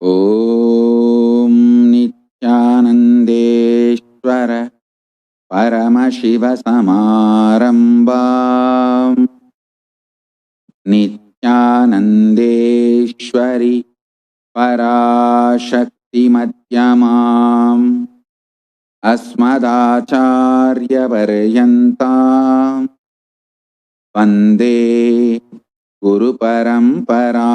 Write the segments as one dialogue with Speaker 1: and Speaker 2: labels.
Speaker 1: ॐ नित्यानन्देश्वर परमशिवसमारम्भाम् नित्यानन्देश्वरि पराशक्तिमध्यमाम् अस्मदाचार्यपर्यन्ताम् वन्दे गुरुपरम्परा।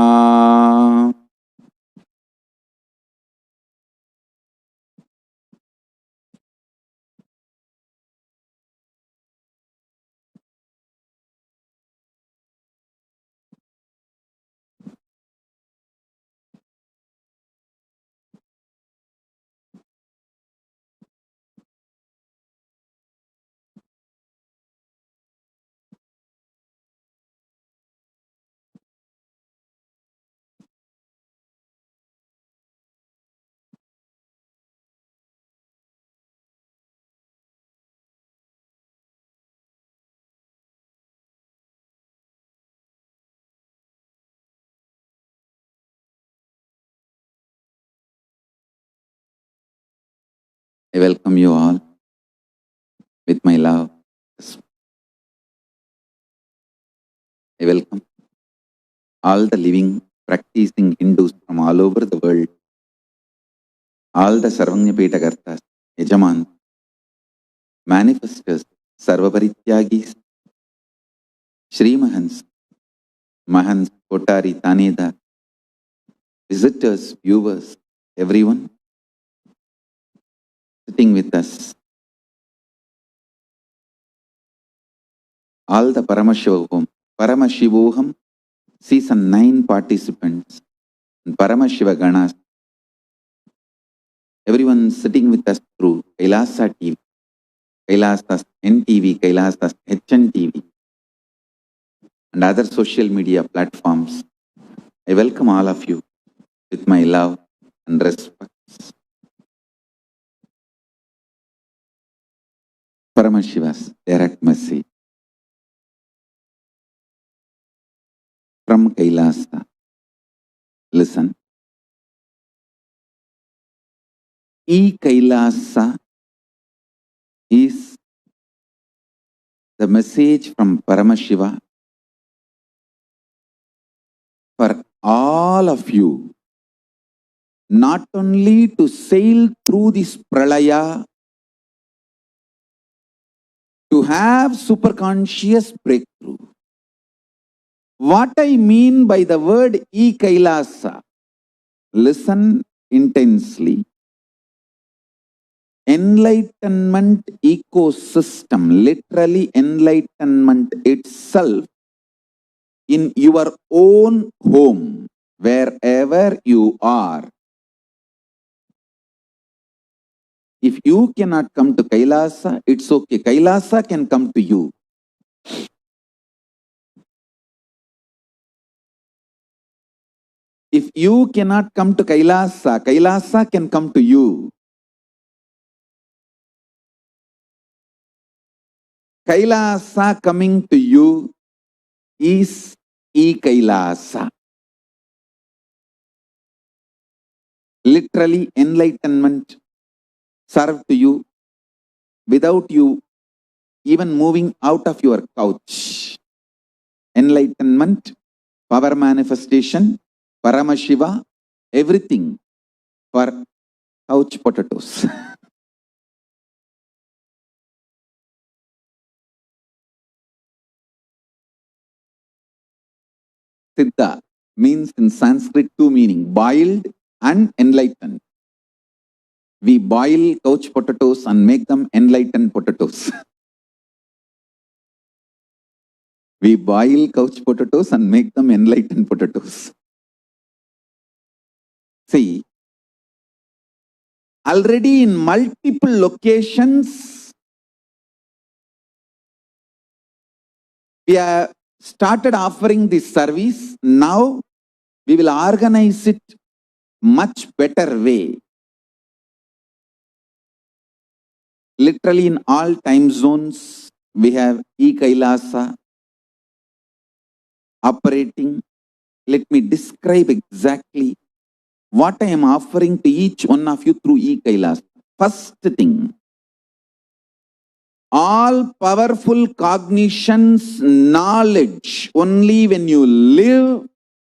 Speaker 1: I welcome you all with my love. I welcome all the living, practicing Hindus from all over the world, all the Sarvanyapetakartas, Yajaman, manifestors, Sarvaparityagis, Shri Mahans, Mahans, Kotari, Taneda, visitors, viewers, everyone sitting with us, all the Paramashivoham Season 9 participants, and Paramashiva Ganas, everyone sitting with us through Kailasa TV, Kailasas NTV, Kailasas HNTV, and other social media platforms. I welcome all of you with my love and respect. Paramashiva's direct message from Kailasa. Listen. E Kailasa is the message from Paramashiva for all of you, not only to sail through this pralaya, to have superconscious breakthrough. What I mean by the word E Kailasa, listen intensely. Enlightenment ecosystem, literally enlightenment itself in your own home, wherever you are. If you cannot come to Kailasa, it's okay. Kailasa can come to you. If you cannot come to Kailasa, Kailasa can come to you. Kailasa coming to you is E Kailasa. Literally enlightenment served to you without you even moving out of your couch. Enlightenment, power manifestation, Paramashiva, everything for couch potatoes. Siddha means in Sanskrit two meaning, boiled and enlightened. We boil couch potatoes and make them enlightened potatoes. We boil couch potatoes and make them enlightened potatoes. See, already in multiple locations, we have started offering this service. Now, we will organize it much better way. Literally in all time zones, we have E Kailasa operating. Let me describe exactly what I am offering to each one of you through e-Kailas. First thing, all powerful cognitions, knowledge, only when you live,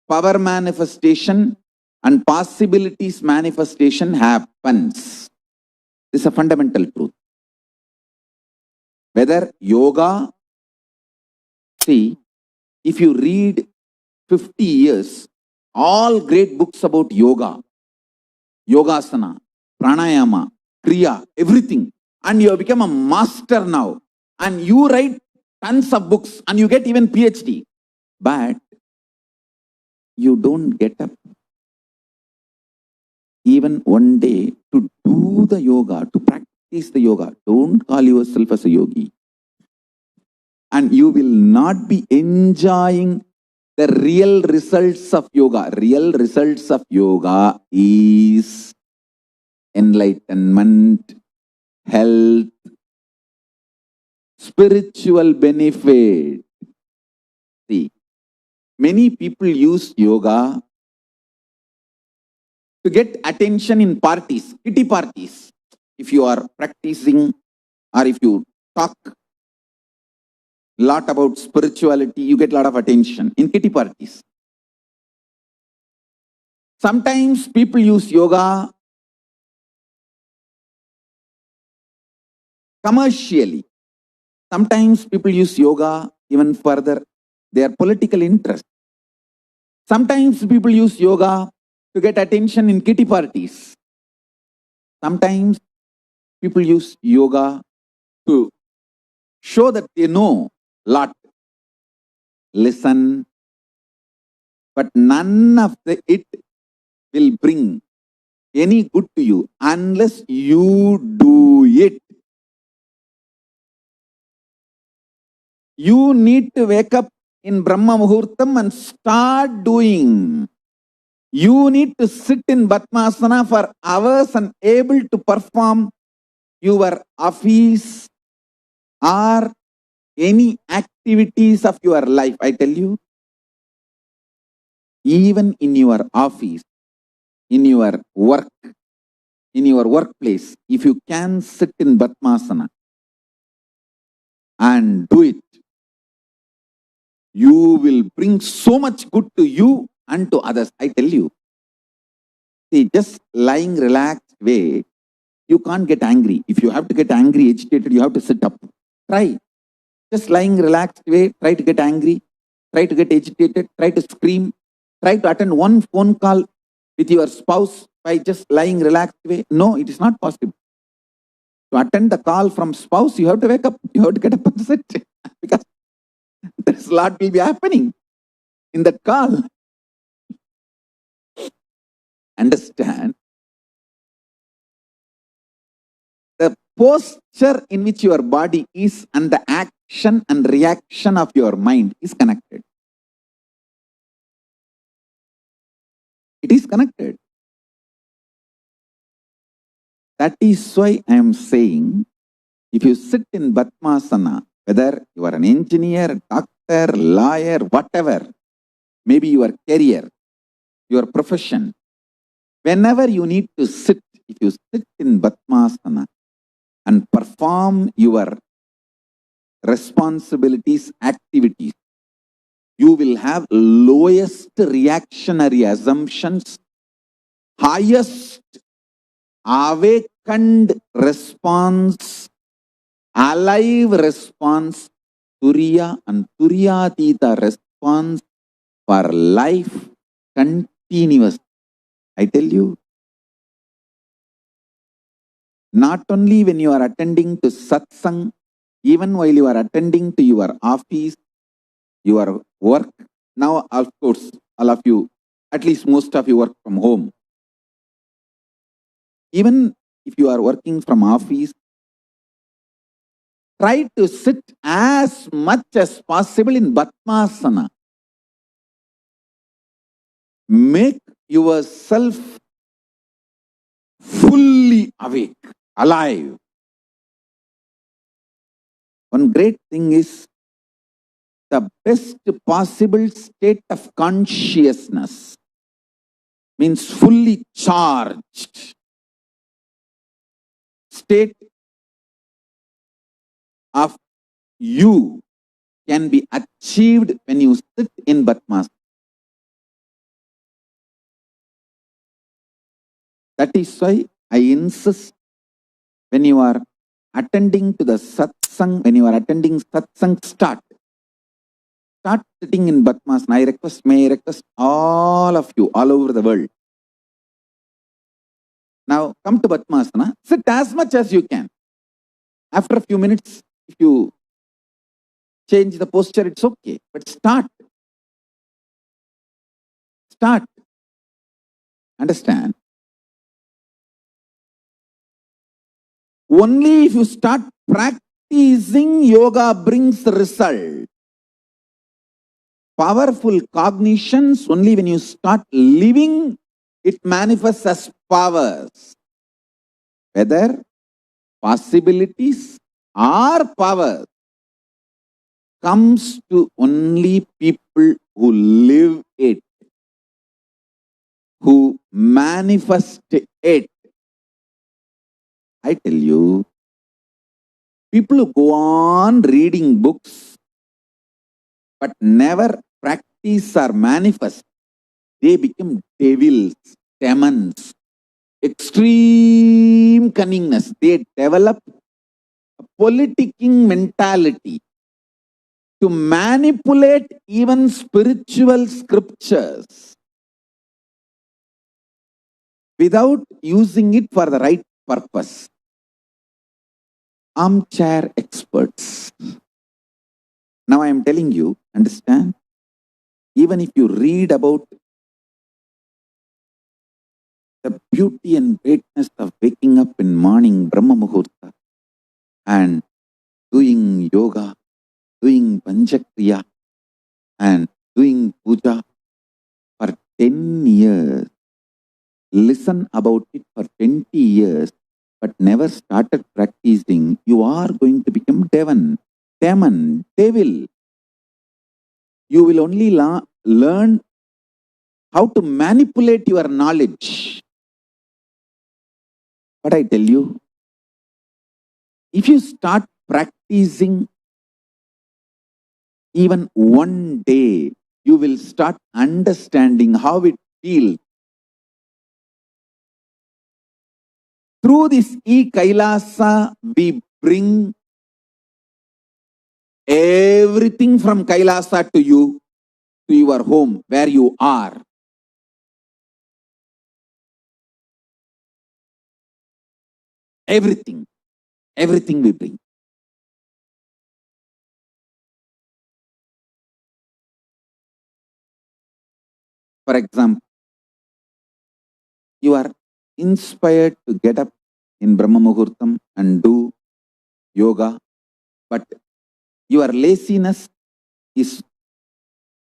Speaker 1: power manifestation and possibilities manifestation happens. This is a fundamental truth. Whether yoga, see, if you read 50 years, all great books about yoga, yogasana, pranayama, kriya, everything, and you have become a master now, and you write tons of books and you get even PhD, but you don't get up even one day to do the yoga, to practice the yoga. Don't call yourself as a yogi. And you will not be enjoying the real results of yoga. Real results of yoga is enlightenment, health, spiritual benefit. See, many people use yoga to get attention in parties, kitty parties. If you are practicing or if you talk a lot about spirituality, you get a lot of attention in kitty parties. Sometimes people use yoga commercially. Sometimes people use yoga even further, their political interest. Sometimes people use yoga to get attention in kitty parties. Sometimes people use yoga to show that they know a lot. Listen, but none of it will bring any good to you unless you do it. You need to wake up in Brahma Muhurtam and start doing. You need to sit in Padmasana for hours and able to perform your office or any activities of your life. I tell you, even in your office, in your work, in your workplace, if you can sit in Padmasana and do it, you will bring so much good to you and to others. I tell you. See, just lying relaxed way, you can't get angry. If you have to get angry, agitated, you have to sit up. Try. Just lying relaxed way, try to get angry, try to get agitated, try to scream, try to attend one phone call with your spouse by just lying relaxed way. No, it is not possible. To attend the call from spouse, you have to wake up, you have to get up and sit because there's a lot will be happening in that call. Understand? The posture in which your body is and the action and reaction of your mind is connected. It is connected. That is why I am saying, if you sit in Padmasana, whether you are an engineer, doctor, lawyer, whatever, maybe your career, your profession, whenever you need to sit, if you sit in Padmasana and perform your responsibilities, activities, you will have lowest reactionary assumptions, highest awakened response, alive response, Turiya and Turiyatita response for life continuous. I tell you, not only when you are attending to satsang, even while you are attending to your office, your work. Now, of course, all of you, at least most of you work from home. Even if you are working from office, try to sit as much as possible in Padmasana. Make yourself fully awake, alive. One great thing is the best possible state of consciousness. means fully charged state of you can be achieved when you sit in Batmasana. That is why I insist when you are attending to the satsang, when you are attending satsang, start sitting in Batmasana. May I request all of you all over the world. Now come to Batmasana, sit as much as you can. After a few minutes, if you change the posture, it's okay. But start. Understand? Only if you start practicing, yoga brings the result. Powerful cognitions, only when you start living, it manifests as powers. Whether possibilities or powers comes to only people who live it, who manifest it. I tell you, people who go on reading books but never practice or manifest, they become devils, demons, extreme cunningness. They develop a politicking mentality to manipulate even spiritual scriptures without using it for the right purpose. Armchair experts. Now I am telling you, understand? Even if you read about the beauty and greatness of waking up in morning, Brahma Muhurta, and doing yoga, doing Panchakriya, and doing puja for 10 years, listen about it for 20 years, but never started practicing, you are going to become demon, devil. You will only learn how to manipulate your knowledge. But I tell you, if you start practicing even one day, you will start understanding how it feels. Through this e-Kailasa, we bring everything from Kailasa to you, to your home, where you are. Everything we bring. For example, you are inspired to get up in Brahma Muhurtam and do yoga, but your laziness is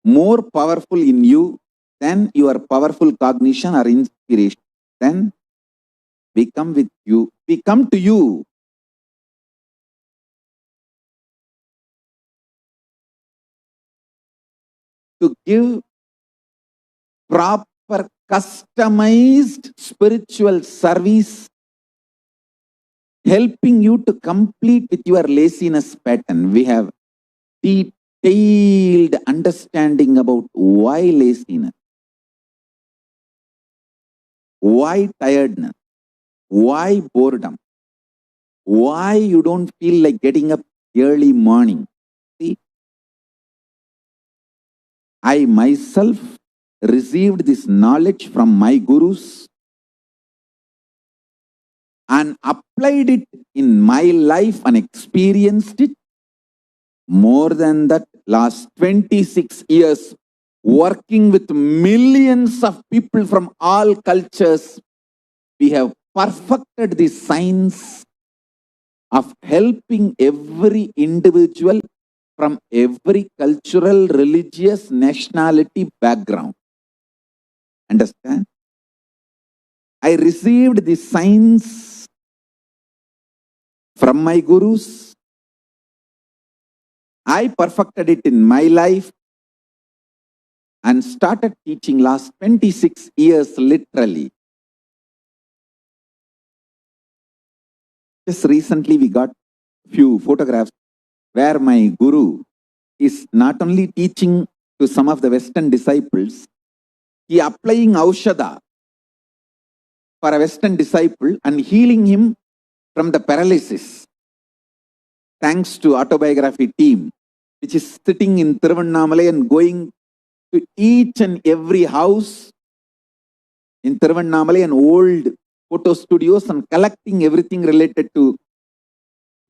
Speaker 1: more powerful in you than your powerful cognition or inspiration. Then we come to you. To give proper customized spiritual service, helping you to complete with your laziness pattern. We have detailed understanding about why laziness, why tiredness, why boredom, why you don't feel like getting up early morning. See, I myself received this knowledge from my gurus and applied it in my life and experienced it. More than that, last 26 years, working with millions of people from all cultures, we have perfected the science of helping every individual from every cultural, religious, nationality background. Understand? I received the science from my gurus. I perfected it in my life. and started teaching last 26 years literally. Just recently we got few photographs where my guru is not only teaching to some of the Western disciples, he applying Aushadha for a Western disciple and healing him from the paralysis. Thanks to autobiography team, which is sitting in Tiruvannamalai and going to each and every house in Tiruvannamalai and old photo studios and collecting everything related to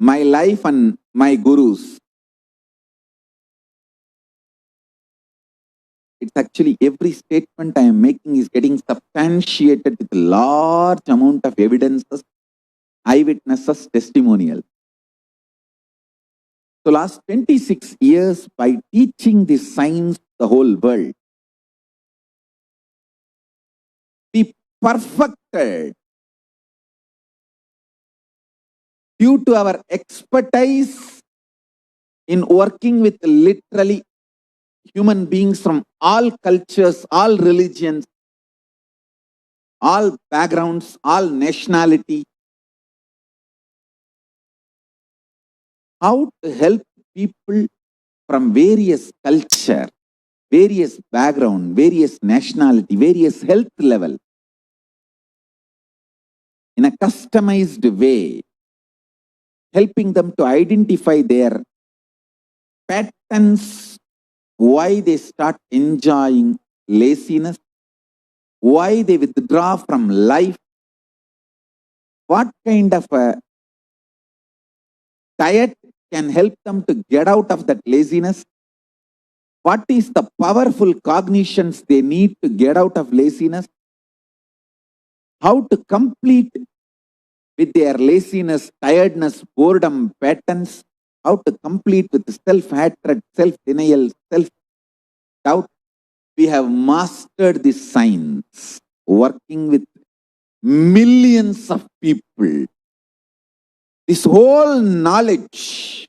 Speaker 1: my life and my gurus. It's actually every statement I am making is getting substantiated with a large amount of evidences, eyewitnesses, testimonials. So last 26 years, by teaching this science to the whole world, we perfected due to our expertise in working with literally human beings from all cultures, all religions, all backgrounds, all nationality, how to help people from various culture, various background, various nationality, various health level in a customized way, helping them to identify their patterns, why they start enjoying laziness, why they withdraw from life, what kind of a diet can help them to get out of that laziness, what is the powerful cognitions they need to get out of laziness, how to complete with their laziness, tiredness, boredom patterns, how to complete with self-hatred, self-denial, self-doubt. We have mastered this science, working with millions of people. This whole knowledge,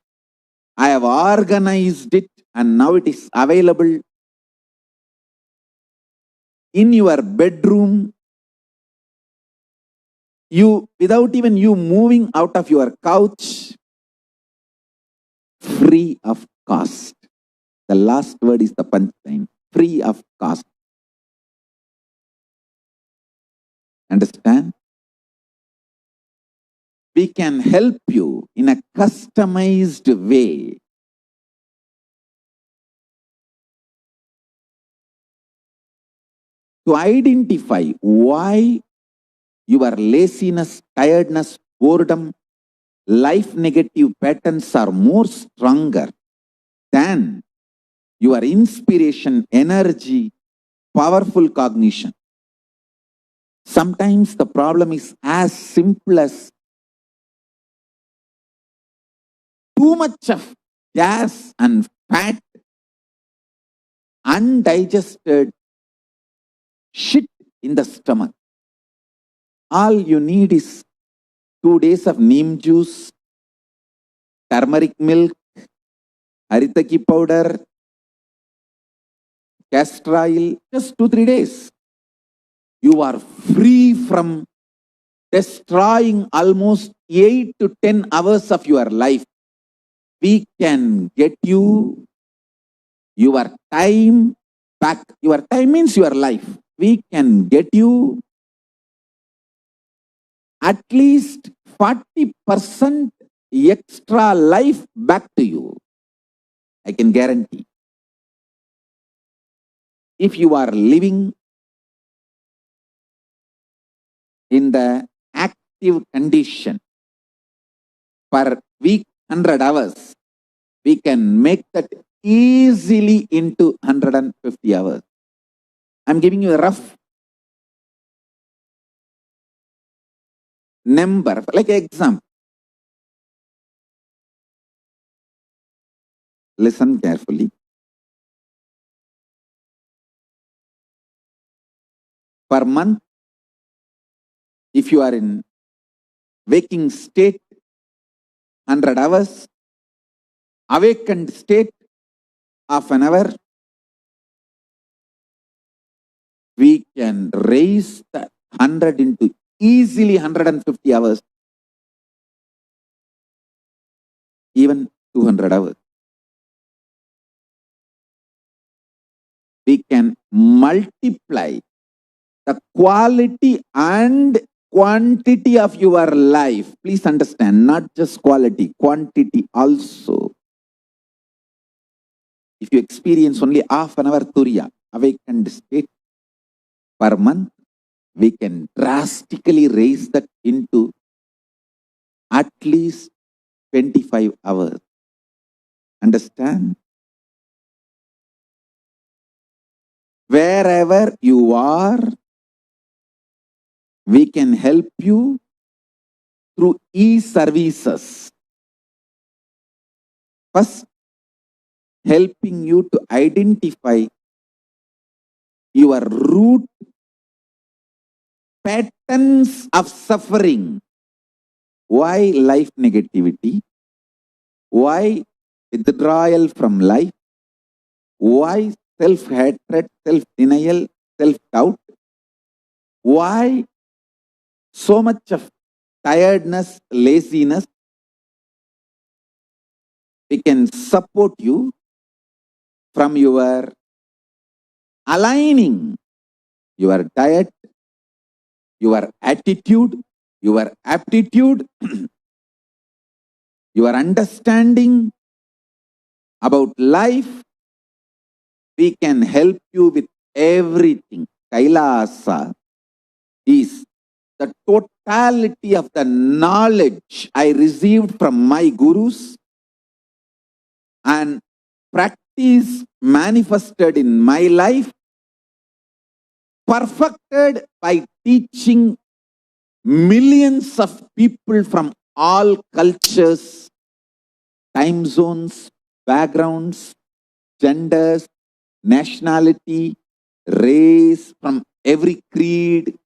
Speaker 1: I have organized it and now it is available in your bedroom. You, without even you moving out of your couch, free of cost. The last word is the punchline, free of cost. Understand? We can help you in a customized way to identify why your laziness, tiredness, boredom, life negative patterns are more stronger than your inspiration, energy, powerful cognition. Sometimes the problem is as simple as too much of gas and fat, undigested shit in the stomach. All you need is 2 days of neem juice, turmeric milk, haritaki powder, castor oil, just 2-3 days. You are free from destroying almost 8 to 10 hours of your life. We can get you your time back. Your time means your life. We can get you at least 40% extra life back to you. I can guarantee. If you are living in the active condition per week 100 hours, we can make that easily into 150 hours. I'm giving you a rough number, like an example. Listen carefully. Per month, if you are in waking state, 100 hours, awakened state, half an hour, we can raise that 100 into easily 150 hours, even 200 hours. We can multiply the quality and quantity of your life. Please understand, not just quality, quantity also. If you experience only half an hour Turiya, awakened state per month, we can drastically raise that into at least 25 hours. Understand? Wherever you are, we can help you through e-services. First, helping you to identify your root patterns of suffering. Why life negativity? Why withdrawal from life? Why self-hatred, self-denial, self-doubt? Why so much of tiredness, laziness? We can support you from your aligning your diet, your attitude, your aptitude, your understanding about life. We can help you with everything. Kailasa is the totality of the knowledge I received from my gurus and practice manifested in my life, perfected by teaching millions of people from all cultures, time zones, backgrounds, genders, nationality, race, from every creed.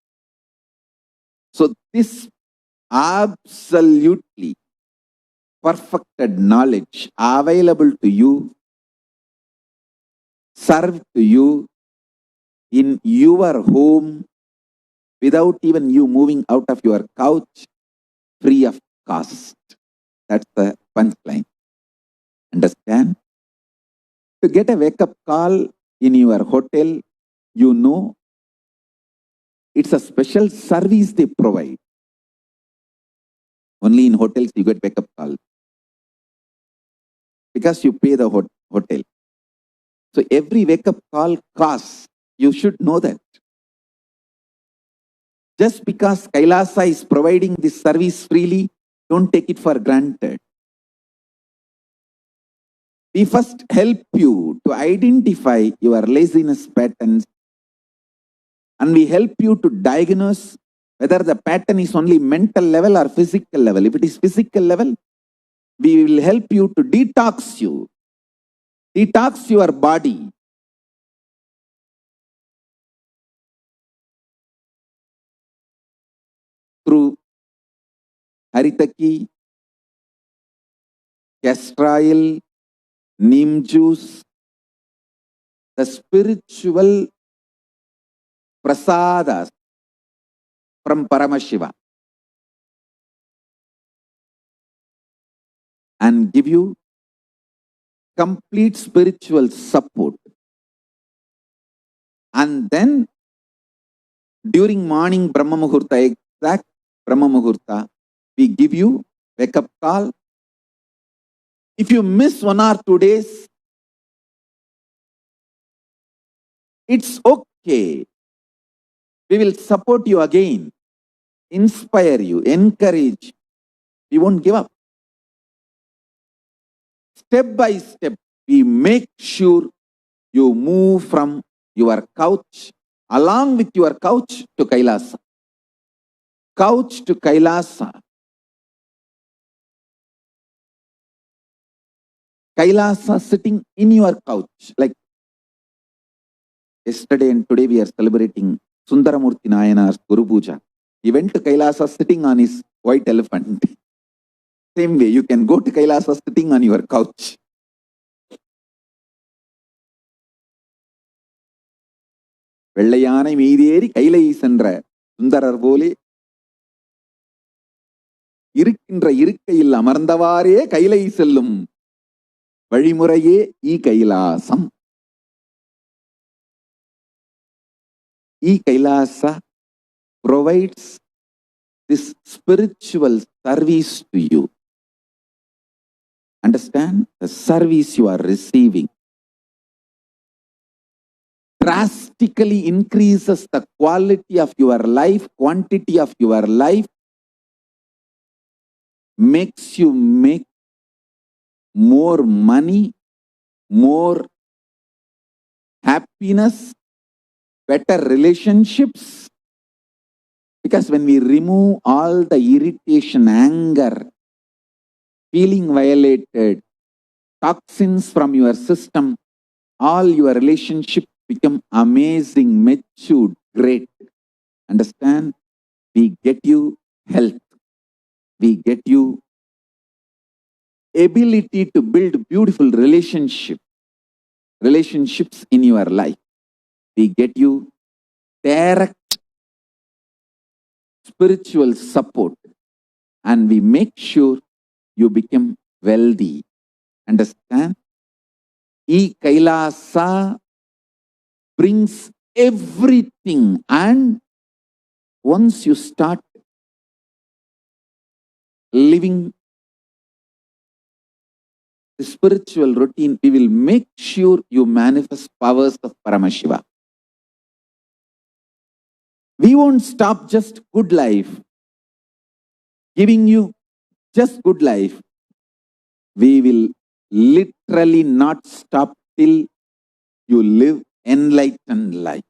Speaker 1: So this absolutely perfected knowledge available to you, served to you in your home without even you moving out of your couch, free of cost. That's the punchline. Understand? To get a wake-up call in your hotel, you know it's a special service they provide. Only in hotels you get wake-up call because you pay the hotel. So every wake-up call costs. You should know that. Just because Kailasa is providing this service freely, don't take it for granted. We first help you to identify your laziness patterns, and we help you to diagnose whether the pattern is only mental level or physical level. If it is physical level, we will help you to detox your body. Through haritaki, castor oil, neem juice, the spiritual prasadas from Paramashiva, and give you complete spiritual support. And then during morning Brahma Muhurta, exact Brahma Muhurta, we give you wake-up call. If you miss 1 or 2 days, it's okay. We will support you again, inspire you, encourage. We won't give up. Step by step, we make sure you move from your couch, along with your couch, to Kailasa. Couch to Kailasa. Kailasa sitting in your couch. Like yesterday and today we are celebrating Sundaramurti Nayanar's Guru Puja. He went to Kailasa sitting on his white elephant. Same way, you can go to Kailasa sitting on your couch. வெள்ளையானை மீதேறி கைலை சென்ற சுந்தரர் போலே இருக்கின்ற இருக்கையில் அமர்ந்தவாறே கைலை செல்லும் வழிமுறையே Kailasam. Kailasa provides this spiritual service to you. Understand? The service you are receiving drastically increases the quality of your life, quantity of your life, makes you make more money, more happiness, better relationships. Because when we remove all the irritation, anger, feeling violated, toxins from your system, all your relationships become amazing, matured, great. Understand? We get you health. We get you ability to build beautiful relationships in your life. We get you direct spiritual support, and we make sure you become wealthy. Understand? Kailasa brings everything, and once you start living the spiritual routine, we will make sure you manifest powers of Paramashiva. We won't stop just good life, giving you just good life. We will literally not stop till you live enlightened life.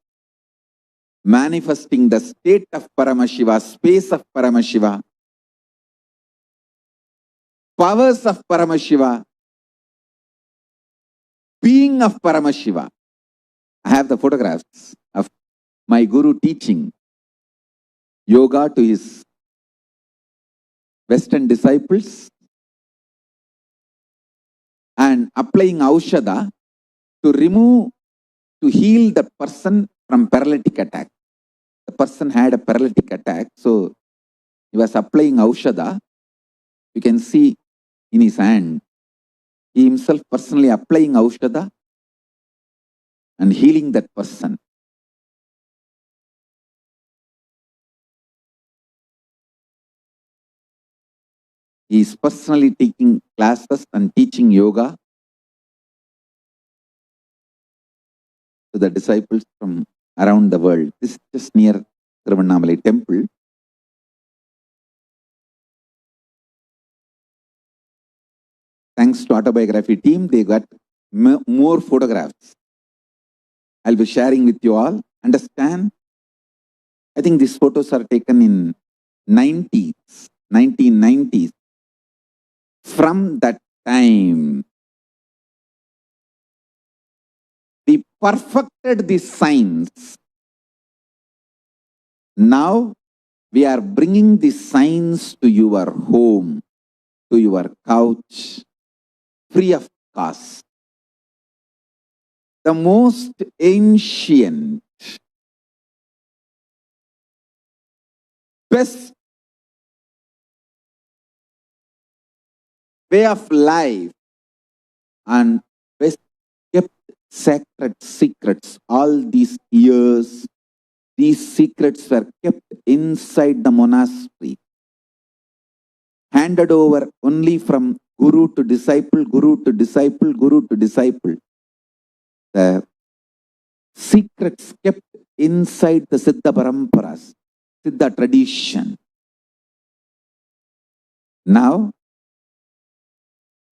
Speaker 1: Manifesting the state of Paramashiva, space of Paramashiva, powers of Paramashiva, being of Paramashiva. I have the photographs of my Guru teaching yoga to his Western disciples and applying Aushadha to heal the person from paralytic attack. The person had a paralytic attack, so he was applying Aushadha. You can see in his hand, he himself personally applying Aushadha and healing that person. He is personally taking classes and teaching yoga to the disciples from around the world. This is just near Tiruvannamalai temple. Thanks to Autobiography team, they got more photographs. I'll be sharing with you all. Understand? I think these photos are taken in 1990s. From that time, we perfected the science. Now, we are bringing the science to your home, to your couch, free of cost. The most ancient, best way of life and best kept sacred secrets. All these years, these secrets were kept inside the monastery, handed over only from guru to disciple, guru to disciple, guru to disciple. The secrets kept inside the Siddha Paramparas, Siddha tradition. Now,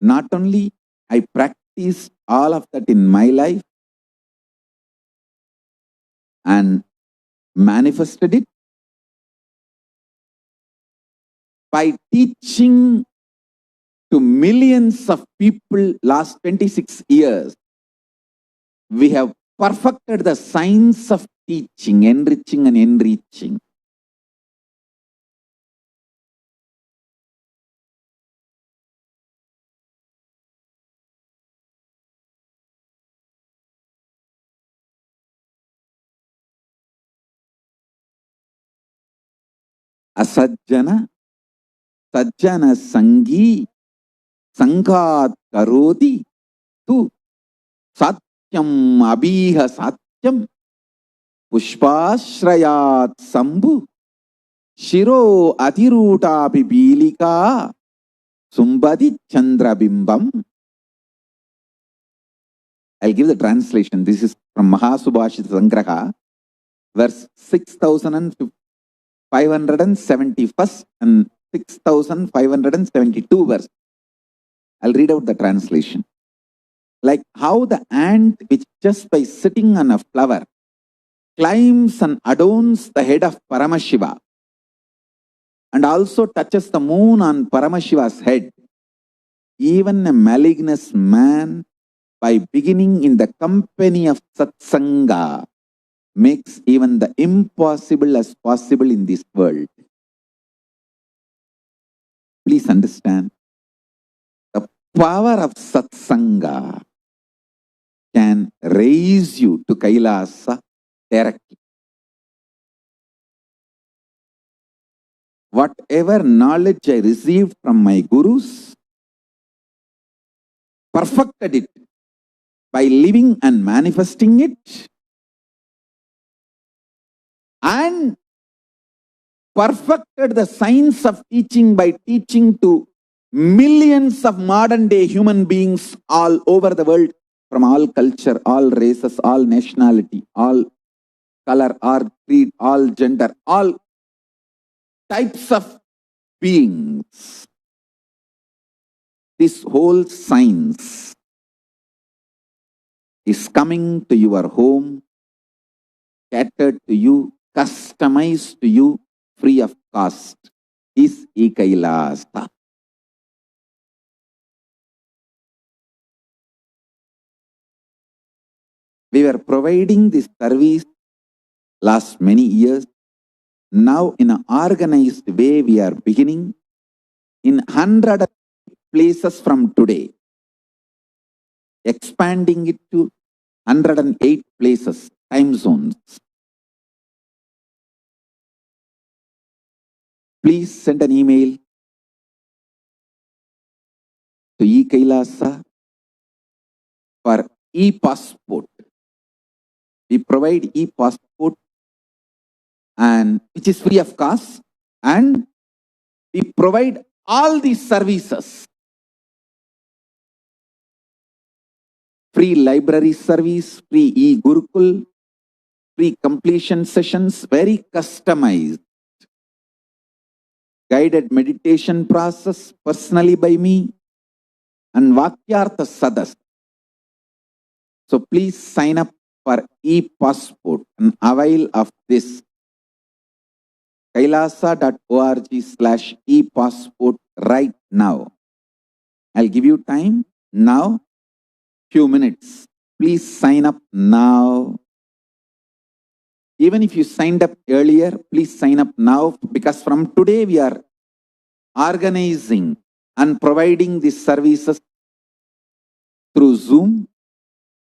Speaker 1: not only I practice all of that in my life and manifested it, by teaching to millions of people last 26 years, we have perfected the science of teaching, enriching and enriching. asajjana sajjana sangi sangat karoti tu satyam abhiha satyam pushpashrayat sambu shiro atiruta bibilika sumbadi chandrabimbam. I'll give the translation. This is from Mahasubhashita Sangraha, verse 6571 and 6572 verse. I'll read out the translation. Like how the ant, which just by sitting on a flower, climbs and adorns the head of Paramashiva, and also touches the moon on Paramashiva's head, even a malignous man, by beginning in the company of Satsanga, makes even the impossible as possible in this world. Please understand, the power of Satsanga can raise you to Kailasa directly. Whatever knowledge I received from my gurus, perfected it by living and manifesting it, and perfected the science of teaching by teaching to millions of modern day human beings all over the world, from all culture, all races, all nationality, all color, all creed, all gender, all types of beings. This whole science is coming to your home, catered to you, customized to you, free of cost, is e-Kailasa. We were providing this service last many years. Now in an organized way, we are beginning in 100 places from today, expanding it to 108 places, time zones. Please send an email to e-Kailasa for e-passport. We provide e-passport, and which is free of cost, and we provide all these services. Free library service, free e-Gurukul, free completion sessions, very customized. Guided meditation process personally by me, and Vakyartha Sadas. So please sign up for e-passport and avail of this. Kailasa.org/e-passport right now. I'll give you time now, few minutes. Please sign up now. Even if you signed up earlier, please sign up now, because from today we are organizing and providing these services through Zoom.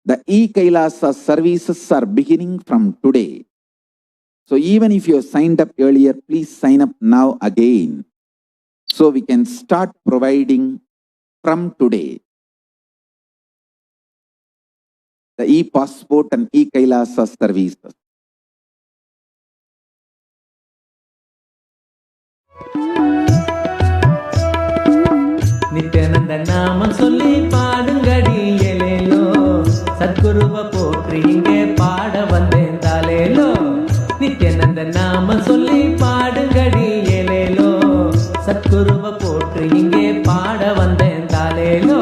Speaker 1: The e-Kailasa services are beginning from today. So even if you have signed up earlier, please sign up now again, so we can start providing from today the e-passport and e-Kailasa services.
Speaker 2: Nityananda நாமம் சொல்லி பாடுங்கடி ஏலேலோ, சத்குருவ போற்றி இங்கே பாட வந்தேன் தாலேலோ. நித்யானந்த நாமம் சொல்லி பாடுங்கடி ஏலேலோ, சத்குருவ போற்றி இங்கே பாட வந்தேன் தாலேலோ.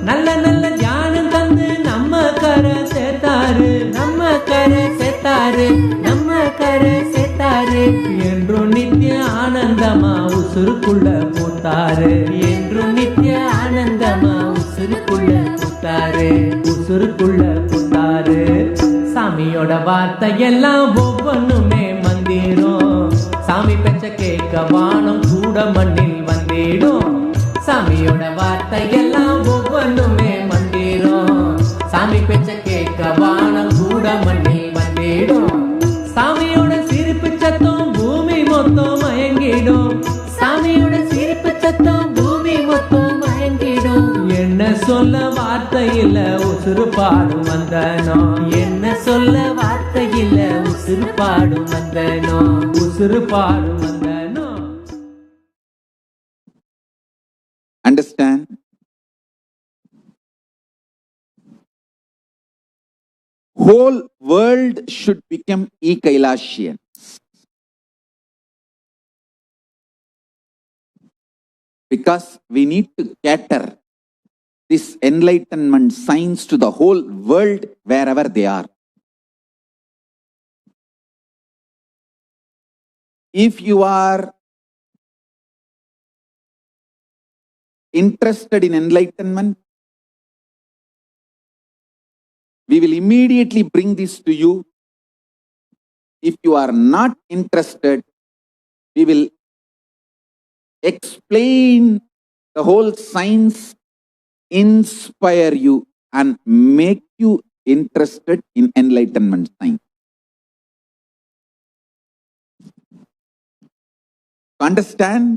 Speaker 2: நல்ல நல்ல ஞானம் தந்து நம்ம கரை சேர்த்தாரு, நம்ம கரை சேர்த்தாரு, நம்ம கரை சேர்த்தாரு. என்றும் நித்திய ஆனந்தமா உசுருக்குள்ள பூத்தாரு, என்றும் நித்திய ஆனந்தமா உசுருக்குள்ள பூத்தாரு, உசுருக்குள்ள பூத்தாரு. சாமியோட வார்த்தை எல்லாம் ஒவ்வொன்றுமே மந்திரம், சாமி பெற்ற கேட்க வானம் கூட மண்ணில் வந்திடும். சாமியோட வார்த்தை எல்லாம் ஒவ்வொன்றுமே மந்திரம், சாமி பெற்ற கேட்க வானம் கூட மண்ணில் வந்திடும். சாமியோட சிரிப்பு சத்தம் பூமி மொத்தம் மயங்கி தாங்கிடும். சாமியோட சிரிப்பு சத்தம் பூமி மொத்தம் மயங்கிடும். என்ன சொல்ல வார்த்தை இல்ல உசுறு பாடும் வந்தனோ. என்ன சொல்ல வார்த்தை இல்ல உசுறு பாடும் வந்தனோ. உசுறு பாடும் வந்தனோ.
Speaker 1: Understand? Whole world should become e-Kailashians. Because we need to cater this enlightenment science to the whole world wherever they are. If you are interested in enlightenment, we will immediately bring this to you. If you are not interested, we will explain the whole science, inspire you and make you interested in enlightenment science. Understand?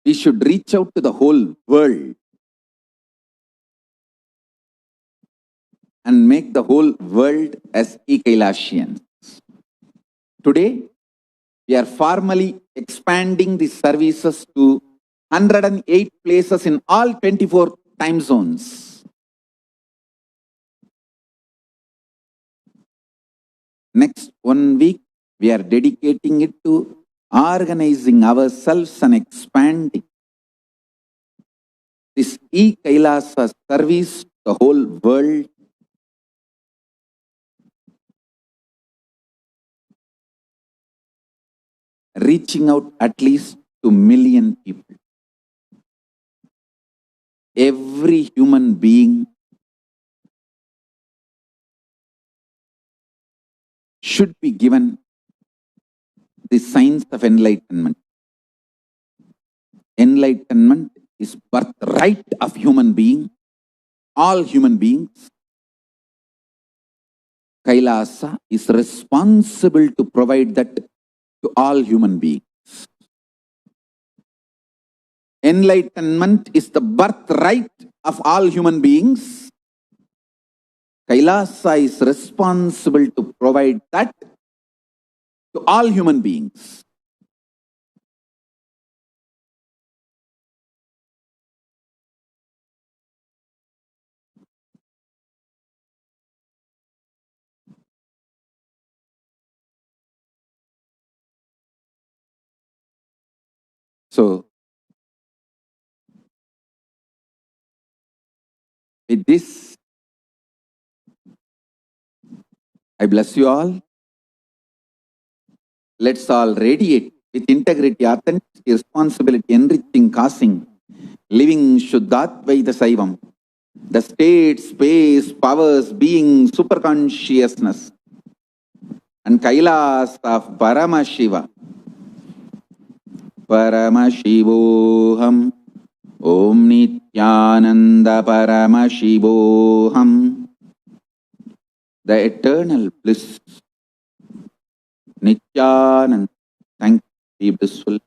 Speaker 1: We should reach out to the whole world and make the whole world as e-Kailashians. Today, we are formally expanding the services to 108 places in all 24 time zones. Next 1 week, we are dedicating it to organizing ourselves and expanding this e-Kailasa service to the whole world. Reaching out at least to million people. Every human being should be given the science of enlightenment. Enlightenment is birthright of human being, all human beings. Kailasa is responsible to provide that to all human beings. Enlightenment is the birthright of all human beings. Kailasa is responsible to provide that to all human beings. So, with this, I bless you all. Let's all radiate with integrity, authenticity, responsibility, enriching, causing, living Shuddhatvaita Saivam, the state, space, powers, being, superconsciousness, and Kailas of Paramashiva. Paramashivoham, Om Nityananda Paramashivoham, the eternal bliss. Nityananda, thank you, be blissful.